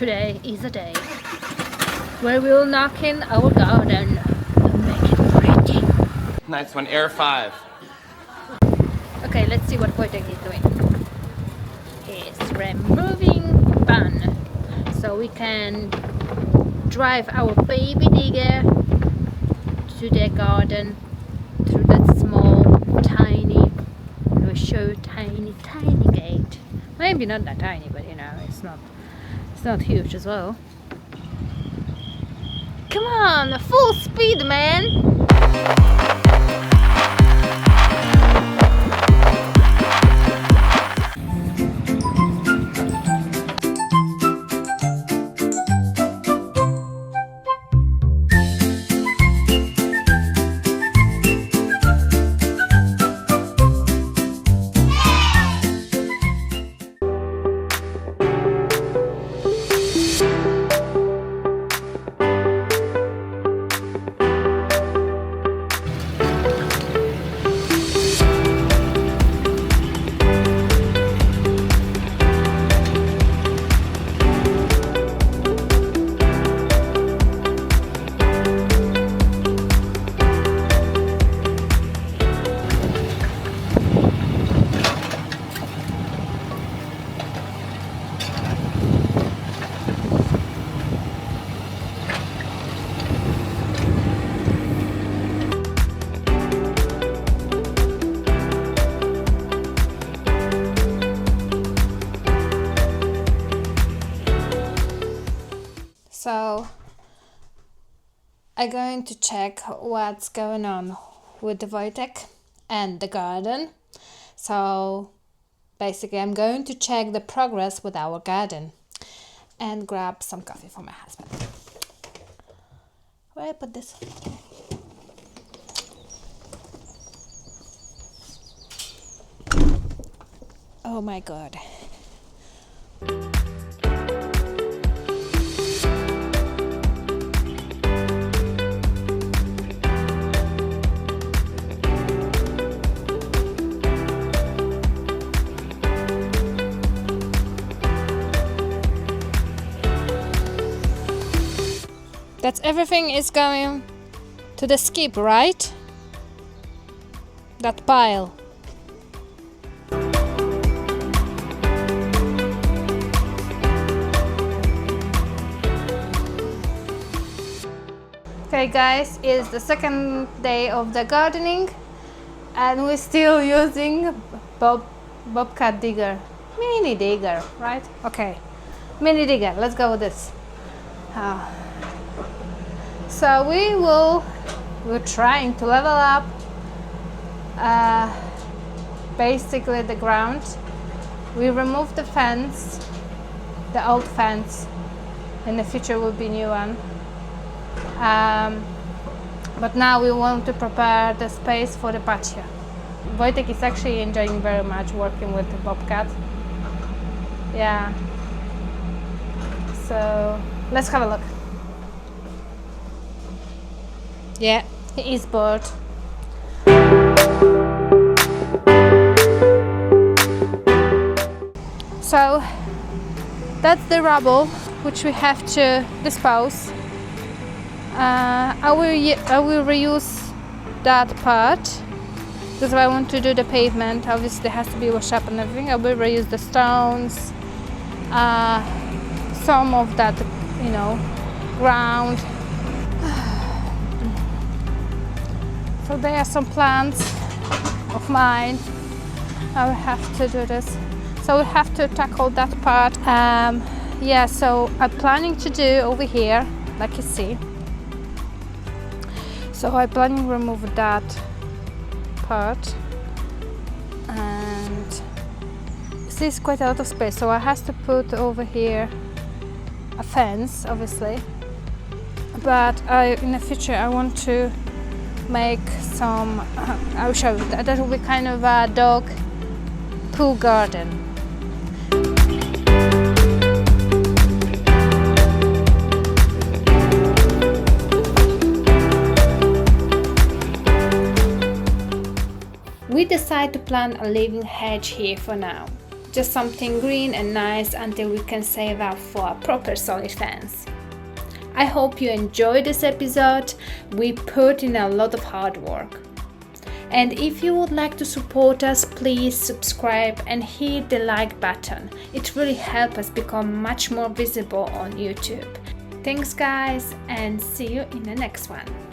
today is a day where we'll knock in our garden and make it pretty. Nice one, Air 5. Okay, let's see what Wojtek is doing. He's removing bun so we can drive our baby digger to the garden through that small, tiny, tiny gate. Maybe not that tiny, but you know, it's not huge as well. Come on, full speed, man! So I'm going to check what's going on with the Wojtek and the garden. So basically I'm going to check the progress with our garden and grab some coffee for my husband. Where I put this? Oh my god. That's everything is going to the skip, right? That pile. Okay guys, it's the second day of the gardening and we're still using Bobcat digger. Mini digger, right? Okay, mini digger, let's go with this. So we're trying to level up basically the ground. We removed the fence, the old fence. In the future will be new one. But now we want to prepare the space for the patio. Wojtek is actually enjoying very much working with the Bobcat. Yeah. So let's have a look. Yeah, he is bored. So that's the rubble which we have to dispose. I will reuse that part because I want to do the pavement. Obviously it has to be washed up and everything. I will reuse the stones, some of that, you know, ground. So there are some plants of mine. I will have to do this. So we have to tackle that part. Yeah, so I'm planning to do over here, like you see. So I'm planning to remove that part. And this is quite a lot of space. So I have to put over here a fence, obviously. But in the future I want to make some, I'll show you, that will be kind of a dog poo garden. We decide to plant a living hedge here for now. Just something green and nice until we can save up for a proper solid fence. I hope you enjoyed this episode. We put in a lot of hard work. And if you would like to support us, please subscribe and hit the like button. It really helps us become much more visible on YouTube. Thanks guys, and see you in the next one.